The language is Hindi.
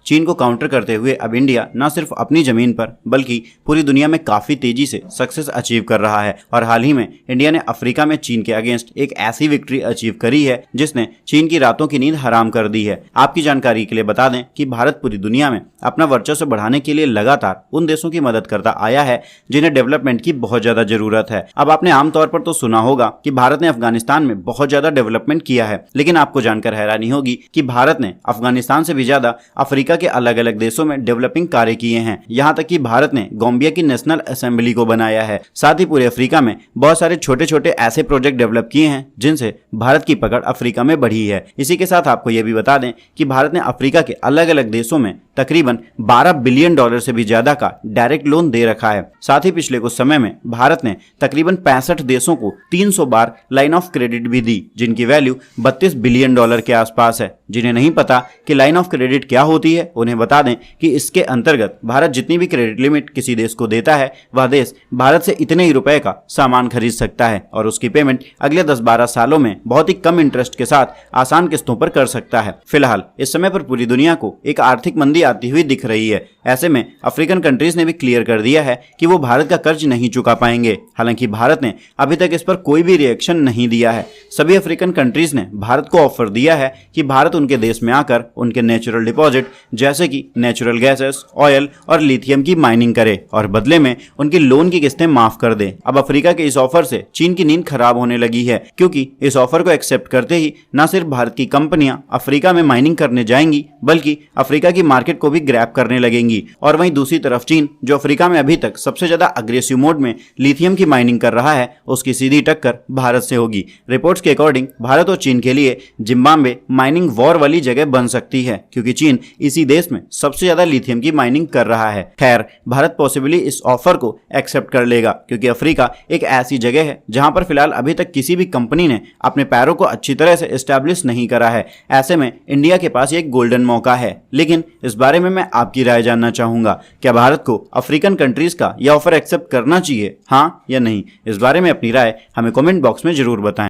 चीन को काउंटर करते हुए अब इंडिया न सिर्फ अपनी जमीन पर बल्कि पूरी दुनिया में काफी तेजी से सक्सेस अचीव कर रहा है। और हाल ही में इंडिया ने अफ्रीका में चीन के अगेंस्ट एक ऐसी विक्ट्री अचीव करी है जिसने चीन की रातों की नींद हराम कर दी है। आपकी जानकारी के लिए बता दें कि भारत पूरी दुनिया में अपना वर्चस्व बढ़ाने के लिए लगातार उन देशों की मदद करता आया है जिन्हें डेवलपमेंट की बहुत ज्यादा जरूरत है। अब आपने आमतौर पर तो सुना होगा कि भारत ने अफगानिस्तान में बहुत ज्यादा डेवलपमेंट किया है, लेकिन आपको जानकर हैरानी होगी कि भारत ने अफगानिस्तान से भी ज्यादा अफ्रीका के अलग अलग देशों में डेवलपिंग कार्य किए हैं। यहाँ तक कि भारत ने गाम्बिया की नेशनल असेंबली को बनाया है। साथ ही पूरे अफ्रीका में बहुत सारे छोटे छोटे ऐसे प्रोजेक्ट डेवलप किए हैं जिनसे भारत की पकड़ अफ्रीका में बढ़ी है। इसी के साथ आपको यह भी बता दें कि भारत ने अफ्रीका के अलग अलग देशों में तकरीबन 12 बिलियन डॉलर से भी ज्यादा का डायरेक्ट लोन दे रखा है। साथ ही पिछले कुछ समय में भारत ने तकरीबन 65 देशों को 300 बार लाइन ऑफ क्रेडिट भी दी, जिनकी वैल्यू 32 बिलियन डॉलर के आसपास है। जिन्हें नहीं पता कि लाइन ऑफ क्रेडिट क्या होती है, उन्हें बता दें कि इसके अंतर्गत भारत जितनी भी क्रेडिट लिमिट किसी देश को देता है, वह देश भारत से इतने ही रुपए का सामान खरीद सकता है और उसकी पेमेंट अगले 10-12 सालों में बहुत ही कम इंटरेस्ट के साथ आसान किस्तों पर कर सकता है। फिलहाल इस समय पर पूरी दुनिया को एक आर्थिक मंदी आती हुई दिख रही है। ऐसे में अफ्रीकन कंट्रीज ने भी क्लियर कर दिया है कि वो भारत का कर्ज नहीं चुका पाएंगे। हालांकि भारत ने अभी तक इस पर कोई भी रिएक्शन नहीं दिया है। सभी अफ्रीकन कंट्रीज ने भारत को ऑफर दिया है कि भारत उनके देश में आकर उनके नेचुरल डिपॉजिट जैसे कि नेचुरल गैसेस, ऑयल और लिथियम की माइनिंग करे और बदले में उनकी लोन की किस्तें माफ कर दे। अब अफ्रीका के इस ऑफर से चीन की नींद खराब होने लगी है, क्योंकि इस ऑफर को एक्सेप्ट करते ही न सिर्फ भारत की कंपनियां अफ्रीका में माइनिंग करने जाएंगी बल्कि अफ्रीका की मार्केट को भी ग्रैब करने लगेंगी। और वहीं दूसरी तरफ चीन, जो अफ्रीका में अभी तक सबसे ज्यादा अग्रेसिव मोड में लिथियम की माइनिंग कर रहा है, उसकी सीधी टक्कर भारत से होगी। रिपोर्ट्स के अकॉर्डिंग भारत और चीन के लिए जिम्बाब्वे माइनिंग वॉर वाली जगह बन सकती है, क्योंकि चीन इसी देश में सबसे ज्यादा लिथियम की माइनिंग कर रहा है। खैर, भारत पॉसिबली इस ऑफर को एक्सेप्ट कर लेगा, क्योंकि अफ्रीका एक ऐसी जगह है जहां पर फिलहाल अभी तक किसी भी कंपनी ने अपने पैरों को अच्छी तरह से एस्टैब्लिश नहीं करा है। ऐसे में इंडिया के पास एक गोल्डन मौका है। लेकिन इस बारे में मैं आपकी राय जानना चाहूंगा, क्या भारत को अफ्रीकन कंट्रीज का यह ऑफर एक्सेप्ट करना चाहिए, हाँ या नहीं? इस बारे में अपनी राय हमें कमेंट बॉक्स में जरूर बताएं।